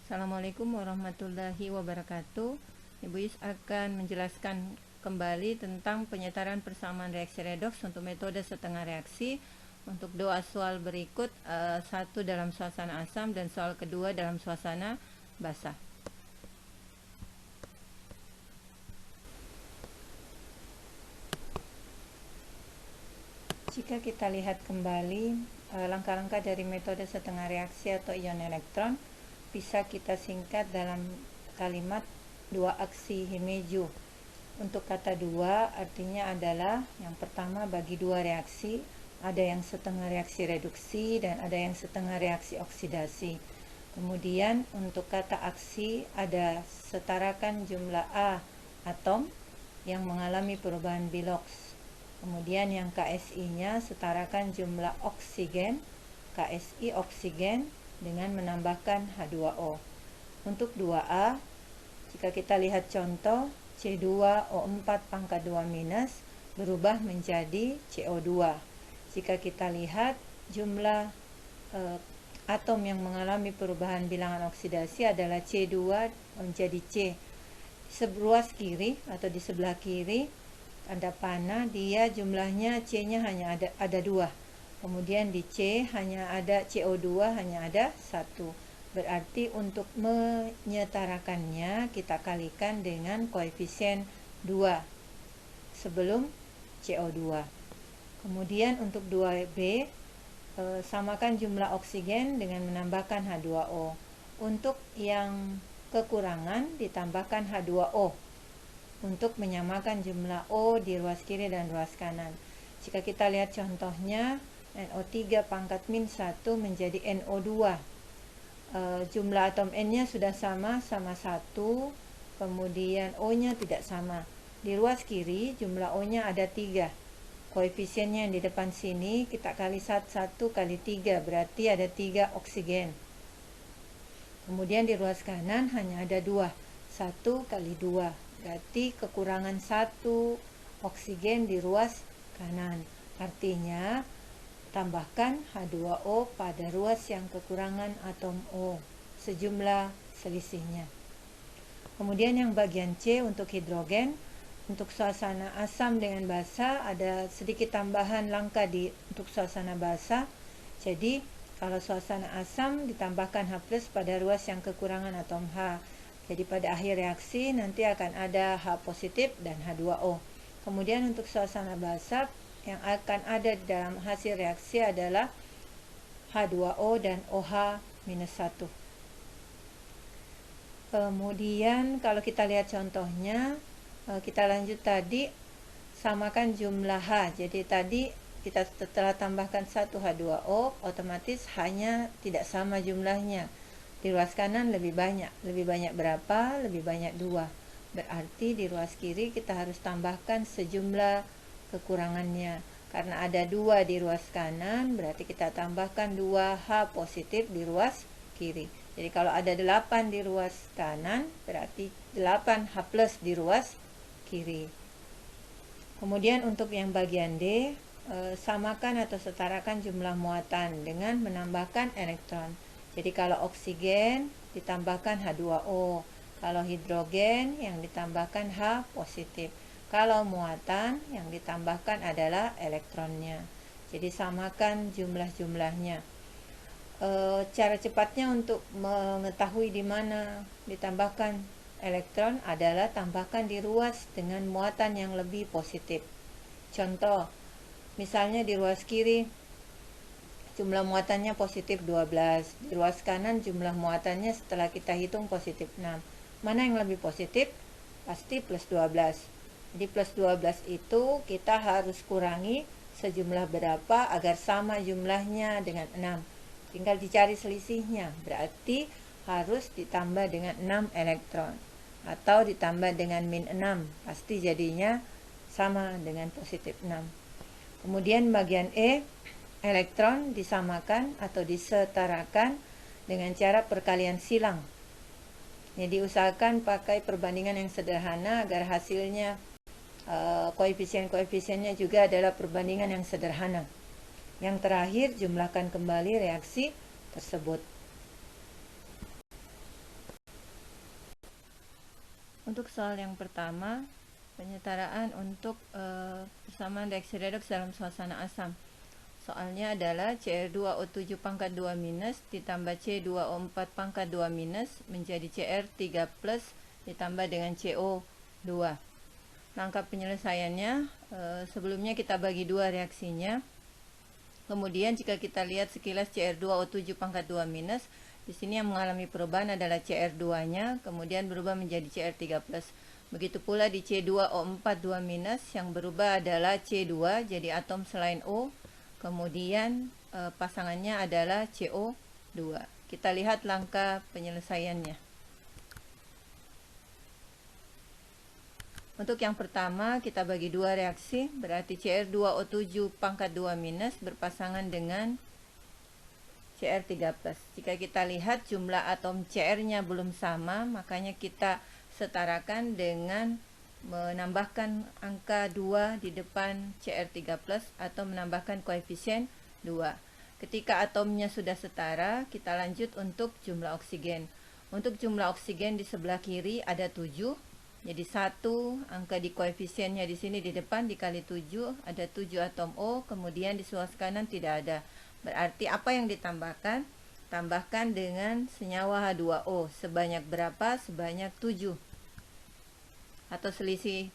Assalamualaikum warahmatullahi wabarakatuh. Ibu Yus akan menjelaskan kembali tentang penyetaran persamaan reaksi redoks untuk metode setengah reaksi untuk dua soal berikut, satu dalam suasana asam dan soal kedua dalam suasana basah. Jika kita lihat kembali langkah-langkah dari metode setengah reaksi atau ion elektron, bisa kita singkat dalam kalimat dua aksi Himeju. Untuk kata dua artinya adalah yang pertama bagi dua reaksi, ada yang setengah reaksi reduksi dan ada yang setengah reaksi oksidasi. Kemudian untuk kata aksi ada setarakan jumlah A atom yang mengalami perubahan Bilox. Kemudian yang KSI-nya setarakan jumlah oksigen, KSI oksigen dengan menambahkan H2O. Untuk 2A, jika kita lihat contoh, C2O4 pangkat 2 minus berubah menjadi CO2. Jika kita lihat jumlah atom yang mengalami perubahan bilangan oksidasi adalah C2 menjadi C. Sebelah kiri atau di sebelah kiri tanda panah, dia jumlahnya C-nya hanya ada 2. Kemudian di C hanya ada CO2 hanya ada 1. Berarti untuk menyetarakannya kita kalikan dengan koefisien 2 sebelum CO2. Kemudian untuk 2B, samakan jumlah oksigen dengan menambahkan H2O. Untuk yang kekurangan ditambahkan H2O untuk menyamakan jumlah O di ruas kiri dan ruas kanan. Jika kita lihat contohnya, NO3 pangkat min 1 menjadi NO2. Jumlah atom N-nya sudah sama 1, kemudian O-nya tidak sama. Di ruas kiri jumlah O-nya ada 3. Koefisiennya yang di depan sini kita kali 1 kali 3, berarti ada 3 oksigen. Kemudian di ruas kanan hanya ada 2. 1 kali 2, berarti kekurangan 1 oksigen di ruas kanan. Artinya tambahkan H2O pada ruas yang kekurangan atom O, sejumlah selisihnya. Kemudian yang bagian C untuk hidrogen, untuk suasana asam dengan basah ada sedikit tambahan langkah untuk suasana basah. Jadi kalau suasana asam ditambahkan H+ pada ruas yang kekurangan atom H. Jadi pada akhir reaksi nanti akan ada H positif dan H2O. Kemudian untuk suasana basah yang akan ada dalam hasil reaksi adalah H2O dan OH-1. Kemudian kalau kita lihat contohnya, kita lanjut tadi, samakan jumlah H. Jadi tadi kita setelah tambahkan 1 H2O, otomatis H-nya tidak sama jumlahnya. Di ruas kanan lebih banyak. Lebih banyak berapa? Lebih banyak 2. Berarti di ruas kiri kita harus tambahkan sejumlah kekurangannya. Karena ada 2 di ruas kanan, berarti kita tambahkan 2 H positif di ruas kiri. Jadi kalau ada 8 di ruas kanan, berarti 8 H plus di ruas kiri. Kemudian untuk yang bagian D, samakan atau setarakan jumlah muatan dengan menambahkan elektron. Jadi kalau oksigen ditambahkan H2O, kalau hidrogen yang ditambahkan H positif. Kalau muatan yang ditambahkan adalah elektronnya. Jadi samakan jumlah-jumlahnya. Cara cepatnya untuk mengetahui di mana ditambahkan elektron adalah tambahkan di ruas dengan muatan yang lebih positif. Contoh, misalnya di ruas kiri jumlah muatannya positif 12, di ruas kanan jumlah muatannya setelah kita hitung positif 6. Mana yang lebih positif? Pasti plus 12. Jadi plus 12 itu kita harus kurangi sejumlah berapa agar sama jumlahnya dengan 6. Tinggal dicari selisihnya, berarti harus ditambah dengan 6 elektron. Atau ditambah dengan min 6, pasti jadinya sama dengan positif 6. Kemudian bagian E, elektron disamakan atau disetarakan dengan cara perkalian silang. Jadi usahakan pakai perbandingan yang sederhana agar hasilnya koefisien-koefisiennya juga adalah perbandingan yang sederhana. Yang terakhir, jumlahkan kembali reaksi tersebut. Untuk soal yang pertama, penyetaraan untuk persamaan reaksi redoks dalam suasana asam. Soalnya adalah Cr2O7 pangkat 2 minus ditambah C2O4 pangkat 2 minus menjadi Cr3 plus ditambah dengan CO2. Langkah penyelesaiannya, sebelumnya kita bagi dua reaksinya. Kemudian jika kita lihat sekilas Cr2O7 pangkat 2 minus, di sini yang mengalami perubahan adalah Cr2-nya, kemudian berubah menjadi Cr3+. Begitu pula di C2O4 2 minus, yang berubah adalah C2, jadi atom selain O, kemudian pasangannya adalah CO2. Kita lihat langkah penyelesaiannya. Untuk yang pertama, kita bagi dua reaksi, berarti Cr2O7 pangkat 2 minus berpasangan dengan Cr3+. Jika kita lihat jumlah atom Cr-nya belum sama, makanya kita setarakan dengan menambahkan angka 2 di depan Cr3+, atau menambahkan koefisien 2. Ketika atomnya sudah setara, kita lanjut untuk jumlah oksigen. Untuk jumlah oksigen di sebelah kiri ada 7. Jadi 1 angka di koefisiennya di sini di depan dikali 7, ada 7 atom O, kemudian di sebelah kanan tidak ada. Berarti apa yang ditambahkan? Tambahkan dengan senyawa H2O. Sebanyak berapa? Sebanyak 7. Atau selisih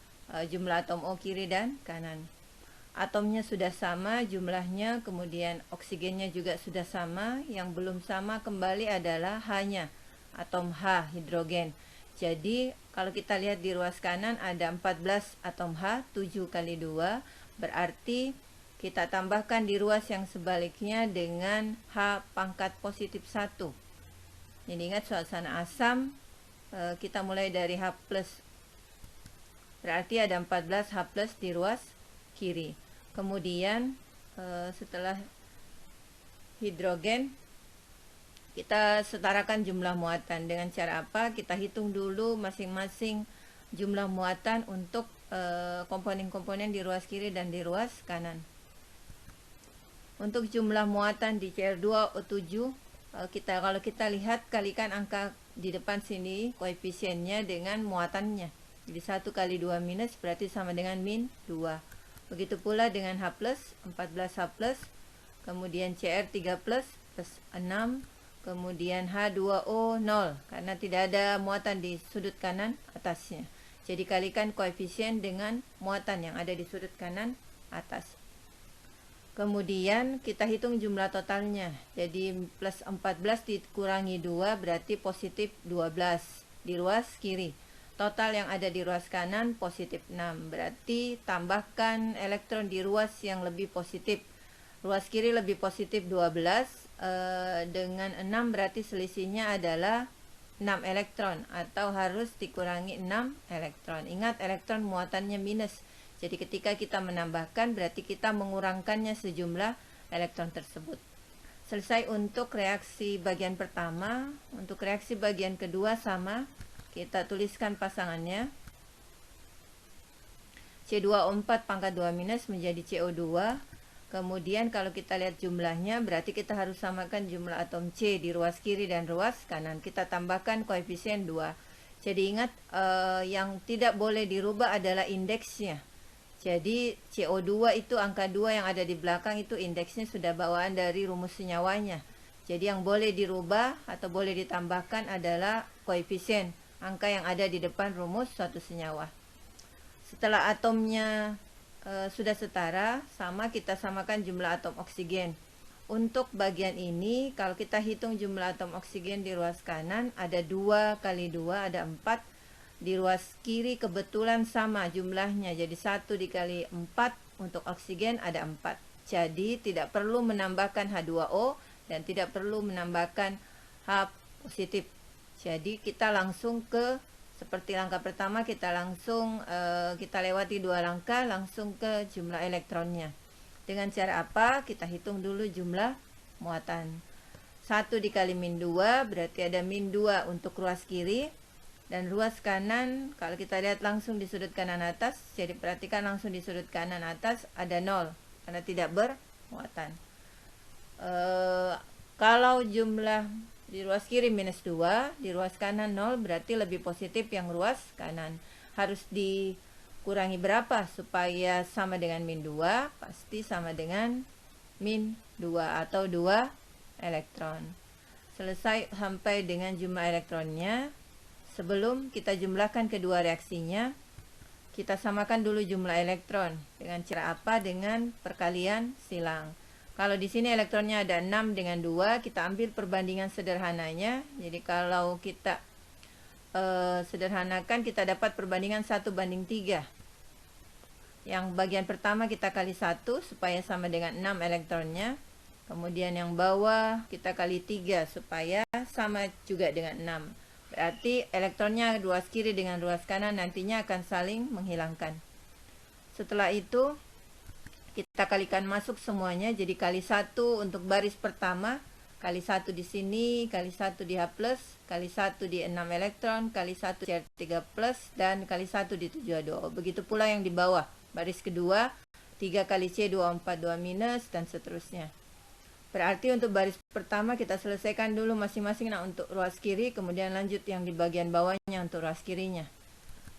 jumlah atom O kiri dan kanan. Atomnya sudah sama jumlahnya, kemudian oksigennya juga sudah sama. Yang belum sama kembali adalah H-nya, atom H, hidrogen. Jadi kalau kita lihat di ruas kanan ada 14 atom H, 7 kali 2, berarti kita tambahkan di ruas yang sebaliknya dengan H pangkat positif 1. Jadi ingat suasana asam, kita mulai dari H+. Berarti ada 14 H+ di ruas kiri. Kemudian setelah hidrogen, kita setarakan jumlah muatan. Dengan cara apa? Kita hitung dulu masing-masing jumlah muatan untuk komponen-komponen di ruas kiri dan di ruas kanan. Untuk jumlah muatan di Cr2O7, kalau kita lihat kalikan angka di depan sini koefisiennya dengan muatannya. Jadi 1 kali 2 minus berarti sama dengan min 2. Begitu pula dengan H+, 14 H+, kemudian Cr3+, plus 6, kemudian H2O 0, karena tidak ada muatan di sudut kanan atasnya. Jadi kalikan koefisien dengan muatan yang ada di sudut kanan atas. Kemudian kita hitung jumlah totalnya. Jadi plus 14 dikurangi 2 berarti positif 12 di ruas kiri. Total yang ada di ruas kanan positif 6. Berarti tambahkan elektron di ruas yang lebih positif. Ruas kiri lebih positif 12. Dengan 6 berarti selisihnya adalah 6 elektron, atau harus dikurangi 6 elektron. Ingat, elektron muatannya minus. Jadi ketika kita menambahkan berarti kita mengurangkannya sejumlah elektron tersebut. Selesai untuk reaksi bagian pertama. Untuk reaksi bagian kedua sama, kita tuliskan pasangannya. C2O4 pangkat 2 minus menjadi CO2. Kemudian kalau kita lihat jumlahnya, berarti kita harus samakan jumlah atom C di ruas kiri dan ruas kanan. Kita tambahkan koefisien 2. Jadi ingat, yang tidak boleh dirubah adalah indeksnya. Jadi CO2 itu angka 2 yang ada di belakang itu indeksnya sudah bawaan dari rumus senyawanya. Jadi yang boleh dirubah atau boleh ditambahkan adalah koefisien, angka yang ada di depan rumus suatu senyawa. Setelah atomnya sudah setara, sama, kita samakan jumlah atom oksigen. Untuk bagian ini, kalau kita hitung jumlah atom oksigen di ruas kanan, ada 2 kali 2, ada 4. Di ruas kiri kebetulan sama jumlahnya, jadi 1 dikali 4 untuk oksigen ada 4. Jadi tidak perlu menambahkan H2O dan tidak perlu menambahkan H positif. Jadi kita langsung ke, seperti langkah pertama, kita langsung kita lewati 2 langkah langsung ke jumlah elektronnya. Dengan cara apa? Kita hitung dulu jumlah muatan. 1 dikali min 2 berarti ada min 2 untuk ruas kiri, dan ruas kanan kalau kita lihat langsung di sudut kanan atas, jadi perhatikan langsung di sudut kanan atas ada 0 karena tidak bermuatan. Kalau jumlah di ruas kiri minus 2, di ruas kanan 0, berarti lebih positif yang ruas kanan. Harus dikurangi berapa supaya sama dengan min 2? Pasti sama dengan min 2 atau 2 elektron. Selesai sampai dengan jumlah elektronnya. Sebelum kita jumlahkan kedua reaksinya, kita samakan dulu jumlah elektron. Dengan cara apa? Dengan perkalian silang. Kalau di sini elektronnya ada 6 dengan 2, kita ambil perbandingan sederhananya. Jadi kalau kita sederhanakan, kita dapat perbandingan 1:3. Yang bagian pertama kita kali 1 supaya sama dengan 6 elektronnya. Kemudian yang bawah kita kali 3 supaya sama juga dengan 6. Berarti elektronnya ruas kiri dengan ruas kanan nantinya akan saling menghilangkan. Setelah itu kita kalikan masuk semuanya, jadi kali 1 untuk baris pertama, kali 1 di sini, kali 1 di H+, kali 1 di 6 elektron, kali 1 Cr3+, dan kali 1 di 7H2O. Begitu pula yang di bawah, baris kedua, 3 kali C2O4 2-, dan seterusnya. Berarti untuk baris pertama kita selesaikan dulu masing-masing untuk ruas kiri, kemudian lanjut yang di bagian bawahnya untuk ruas kirinya.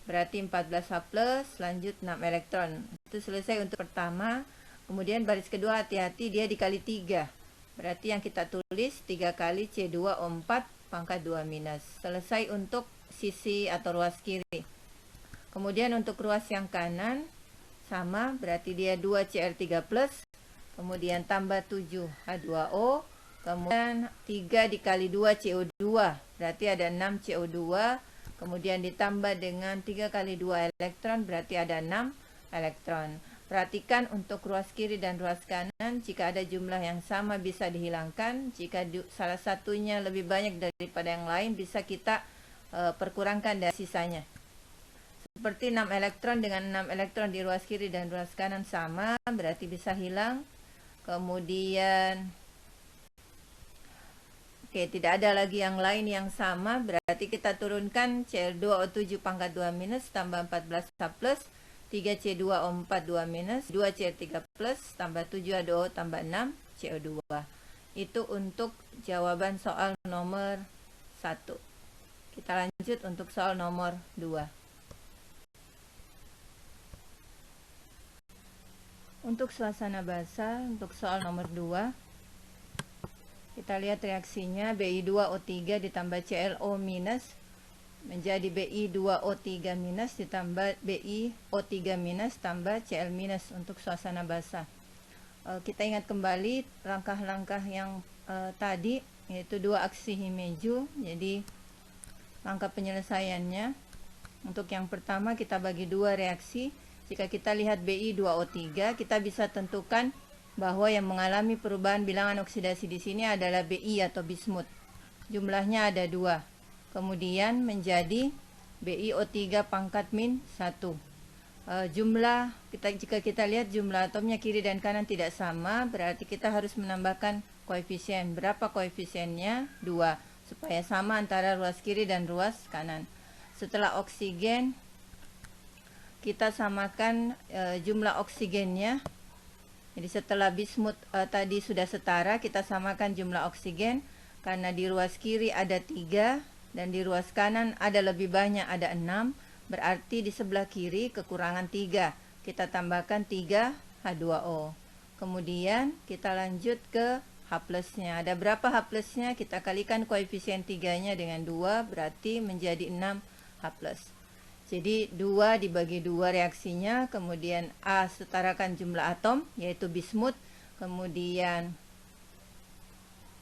Berarti 14H+, lanjut 6 elektron. Itu selesai untuk pertama. Kemudian baris kedua hati-hati dia dikali 3. Berarti yang kita tulis 3 kali C2O4 pangkat 2-. Selesai untuk sisi atau ruas kiri. Kemudian untuk ruas yang kanan sama, berarti dia 2 Cr3+, kemudian tambah 7H2O, kemudian 3 dikali 2 CO2, berarti ada 6 CO2, kemudian ditambah dengan 3 kali 2 elektron, berarti ada 6 elektron. Perhatikan untuk ruas kiri dan ruas kanan, jika ada jumlah yang sama bisa dihilangkan. Jika salah satunya lebih banyak daripada yang lain, bisa kita perkurangkan dari sisanya. Seperti 6 elektron dengan 6 elektron di ruas kiri dan ruas kanan sama, berarti bisa hilang. Kemudian tidak ada lagi yang lain yang sama, berarti kita turunkan Cl2O7 pangkat 2- tambah 14H+, 3C2O4 2-, 2Cr3+, tambah 7H2O tambah 6 CO2. Itu untuk jawaban soal nomor 1. Kita lanjut untuk soal nomor 2. Untuk suasana basah, untuk soal nomor 2, kita lihat reaksinya Bi2O3 ditambah ClO- menjadi Bi2O3- ditambah BiO3- tambah Cl- untuk suasana basah. Kita ingat kembali langkah-langkah yang tadi, yaitu 2 aksi Himeju. Jadi langkah penyelesaiannya, untuk yang pertama kita bagi 2 reaksi. Jika kita lihat Bi2O3, kita bisa tentukan bahwa yang mengalami perubahan bilangan oksidasi di sini adalah Bi atau bismut. Jumlahnya ada 2. Kemudian menjadi BiO3 pangkat -1. Jika kita lihat jumlah atomnya kiri dan kanan tidak sama, berarti kita harus menambahkan koefisien. Berapa koefisiennya? 2, supaya sama antara ruas kiri dan ruas kanan. Setelah oksigen, kita samakan jumlah oksigennya. Jadi setelah bismut tadi sudah setara, kita samakan jumlah oksigen. Karena di ruas kiri ada 3 dan di ruas kanan ada lebih banyak, ada 6. Berarti di sebelah kiri kekurangan 3. Kita tambahkan 3H2O. Kemudian kita lanjut ke H+-nya. Ada berapa H+-nya? Kita kalikan koefisien 3-nya dengan 2, berarti menjadi 6H+. Jadi 2 dibagi 2 reaksinya, kemudian A setarakan jumlah atom, yaitu bismut, kemudian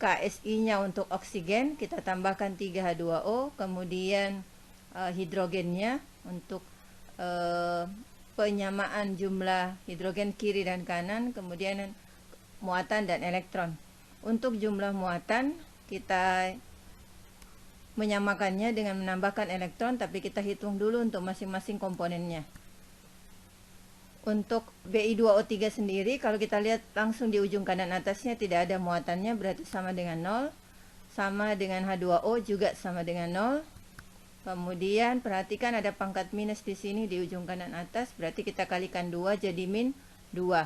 KSI-nya untuk oksigen, kita tambahkan 3H2O, kemudian hidrogennya untuk penyamaan jumlah hidrogen kiri dan kanan, kemudian muatan dan elektron. Untuk jumlah muatan, kita menyamakannya dengan menambahkan elektron, tapi kita hitung dulu untuk masing-masing komponennya. Untuk Bi2O3 sendiri, kalau kita lihat langsung di ujung kanan atasnya tidak ada muatannya, berarti sama dengan 0. Sama dengan H2O juga sama dengan 0. Kemudian perhatikan ada pangkat minus di sini di ujung kanan atas, berarti kita kalikan 2 jadi -2.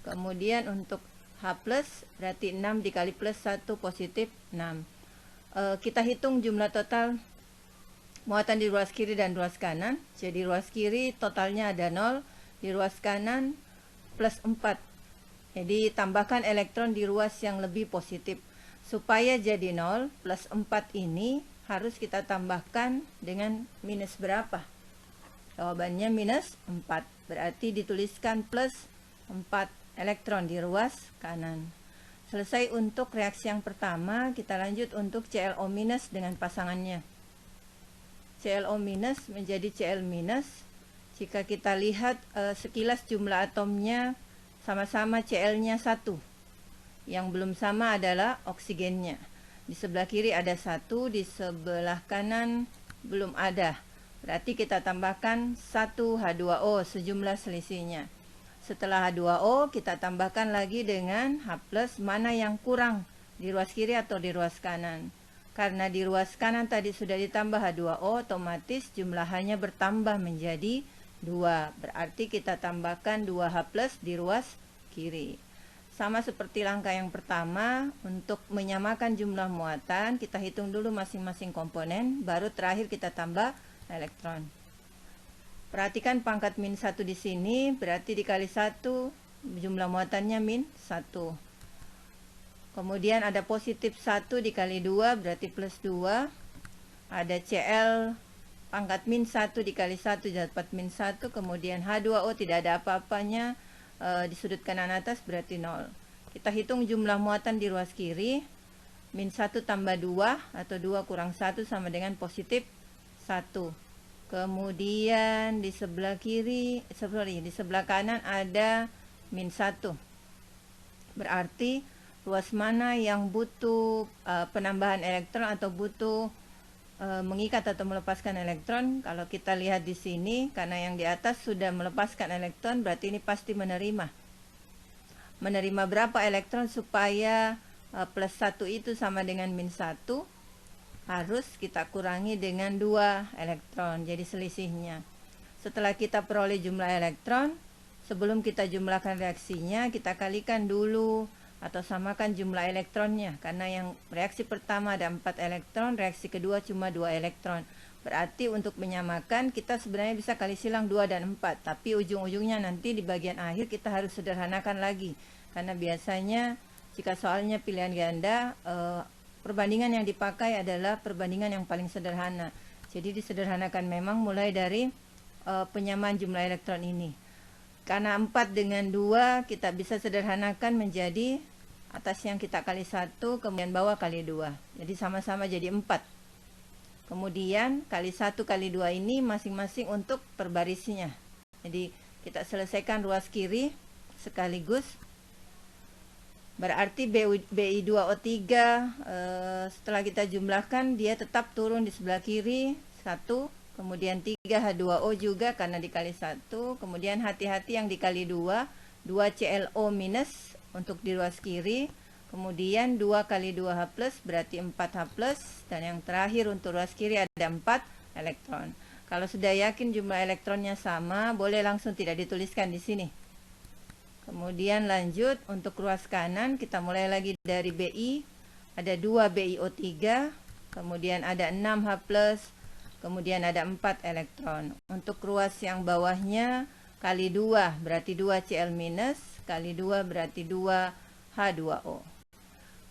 Kemudian untuk H+, berarti 6 dikali plus 1 positif 6. kita hitung jumlah total muatan di ruas kiri dan ruas kanan. Jadi ruas kiri totalnya ada 0, di ruas kanan plus 4. Jadi tambahkan elektron di ruas yang lebih positif. Supaya jadi 0, plus 4 ini harus kita tambahkan dengan minus berapa? Jawabannya minus 4. Berarti dituliskan plus 4 elektron di ruas kanan. Selesai untuk reaksi yang pertama, kita lanjut untuk ClO- dengan pasangannya. ClO- menjadi Cl-. Jika kita lihat sekilas jumlah atomnya sama-sama Cl-nya 1. Yang belum sama adalah oksigennya. Di sebelah kiri ada 1, di sebelah kanan belum ada. Berarti kita tambahkan 1 H2O sejumlah selisihnya. Setelah H2O kita tambahkan lagi dengan H+, mana yang kurang di ruas kiri atau di ruas kanan. Karena di ruas kanan tadi sudah ditambah H2O, otomatis jumlahannya bertambah menjadi 2. Berarti kita tambahkan 2H+ di ruas kiri. Sama seperti langkah yang pertama, untuk menyamakan jumlah muatan, kita hitung dulu masing-masing komponen, baru terakhir kita tambah elektron. Perhatikan pangkat min 1 di sini, berarti dikali 1, jumlah muatannya min 1. Kemudian ada positif 1 dikali 2, berarti plus 2. Ada Cl pangkat min 1 dikali 1, dapat min 1. Kemudian H2O tidak ada apa-apanya, di sudut kanan atas berarti 0. Kita hitung jumlah muatan di ruas kiri. Min 1 tambah 2 atau 2 kurang 1 sama dengan positif 1. Kemudian di sebelah kiri, di sebelah kanan ada min 1. Berarti ruas mana yang butuh penambahan elektron atau butuh mengikat atau melepaskan elektron? Kalau kita lihat di sini, karena yang di atas sudah melepaskan elektron, berarti ini pasti menerima. Menerima berapa elektron supaya plus 1 itu sama dengan min 1? Harus kita kurangi dengan 2 elektron, jadi selisihnya. Setelah kita peroleh jumlah elektron, sebelum kita jumlahkan reaksinya, kita kalikan dulu atau samakan jumlah elektronnya, karena yang reaksi pertama ada 4 elektron, reaksi kedua cuma 2 elektron. Berarti untuk menyamakan kita sebenarnya bisa kali silang 2 dan 4, tapi ujung-ujungnya nanti di bagian akhir kita harus sederhanakan lagi, karena biasanya jika soalnya pilihan ganda, perbandingan yang dipakai adalah perbandingan yang paling sederhana. Jadi disederhanakan memang mulai dari penyamaan jumlah elektron ini. Karena 4 dengan 2 kita bisa sederhanakan menjadi atas yang kita kali 1, kemudian bawah kali 2. Jadi sama-sama jadi 4. Kemudian kali 1 kali 2 ini masing-masing untuk per barisnya. Jadi kita selesaikan ruas kiri sekaligus. Berarti Bi2O3 setelah kita jumlahkan dia tetap turun di sebelah kiri 1. Kemudian 3 H2O juga karena dikali 1. Kemudian hati-hati yang dikali 2. 2 ClO- untuk di ruas kiri. Kemudian 2 kali 2H+, berarti 4H+. Dan yang terakhir untuk ruas kiri ada 4 elektron. Kalau sudah yakin jumlah elektronnya sama, boleh langsung tidak dituliskan di sini. Kemudian lanjut untuk ruas kanan, kita mulai lagi dari Bi. Ada 2 BiO3. Kemudian ada 6H+. Kemudian ada 4 elektron. Untuk ruas yang bawahnya kali 2 berarti 2 Cl-, kali 2 berarti 2 H2O.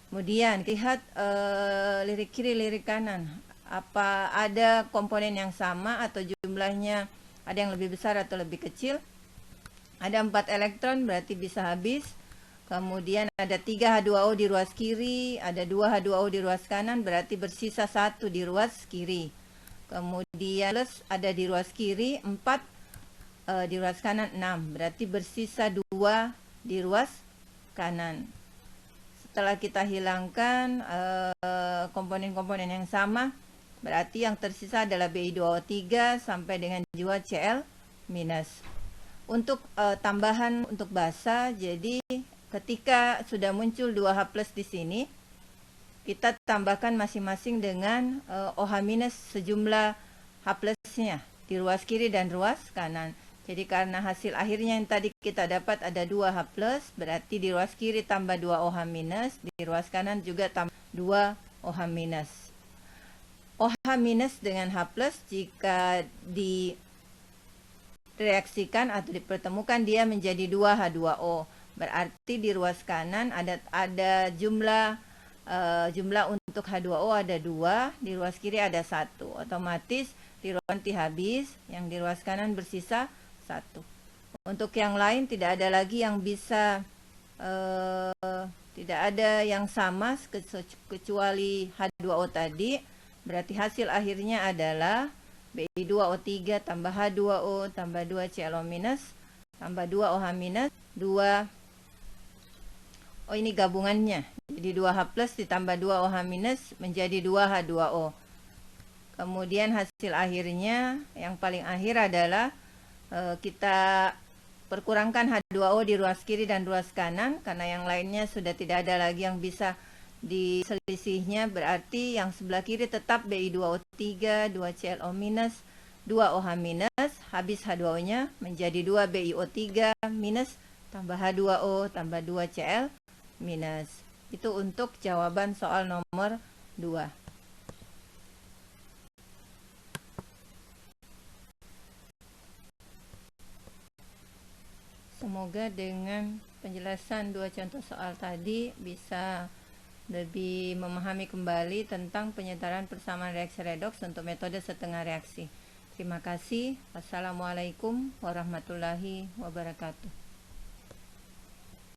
Kemudian lihat lirik kiri, lirik kanan. Apa ada komponen yang sama atau jumlahnya ada yang lebih besar atau lebih kecil? Ada 4 elektron berarti bisa habis. Kemudian ada 3 H2O di ruas kiri, ada 2 H2O di ruas kanan, berarti bersisa 1 di ruas kiri. Kemudian plus ada di ruas kiri 4, di ruas kanan 6, berarti bersisa 2 di ruas kanan. Setelah kita hilangkan komponen-komponen yang sama, berarti yang tersisa adalah Bi2O3 sampai dengan 2 Cl-. Untuk tambahan untuk basa, jadi ketika sudah muncul 2H+ di sini, kita tambahkan masing-masing dengan OH- sejumlah H+-nya di ruas kiri dan ruas kanan. Jadi karena hasil akhirnya yang tadi kita dapat ada 2H+, berarti di ruas kiri tambah 2 OH-, di ruas kanan juga tambah 2 OH-. OH- dengan H+, jika direaksikan atau dipertemukan dia menjadi 2H2O. Berarti di ruas kanan ada jumlah untuk H2O ada 2, di ruas kiri ada 1. Otomatis di ruas nanti habis, yang di ruas kanan bersisa 1. Untuk yang lain tidak ada lagi yang bisa tidak ada yang sama kecuali H2O tadi. Berarti hasil akhirnya adalah Bi2O3 tambah H2O tambah 2ClO- tambah 2OH- 2. Oh, ini gabungannya. Jadi 2H+ ditambah 2OH- menjadi 2H2O. Kemudian hasil akhirnya yang paling akhir adalah kita perkurangkan H2O di ruas kiri dan ruas kanan, karena yang lainnya sudah tidak ada lagi yang bisa diselisihnya. Berarti yang sebelah kiri tetap Bi2O3, 2ClO-, 2OH-, habis H2O-nya menjadi 2 BiO3- tambah H2O tambah 2Cl-. Itu untuk jawaban soal nomor 2. Semoga dengan penjelasan 2 contoh soal tadi bisa lebih memahami kembali tentang penyetaraan persamaan reaksi redoks untuk metode setengah reaksi. Terima kasih. Wassalamualaikum warahmatullahi wabarakatuh.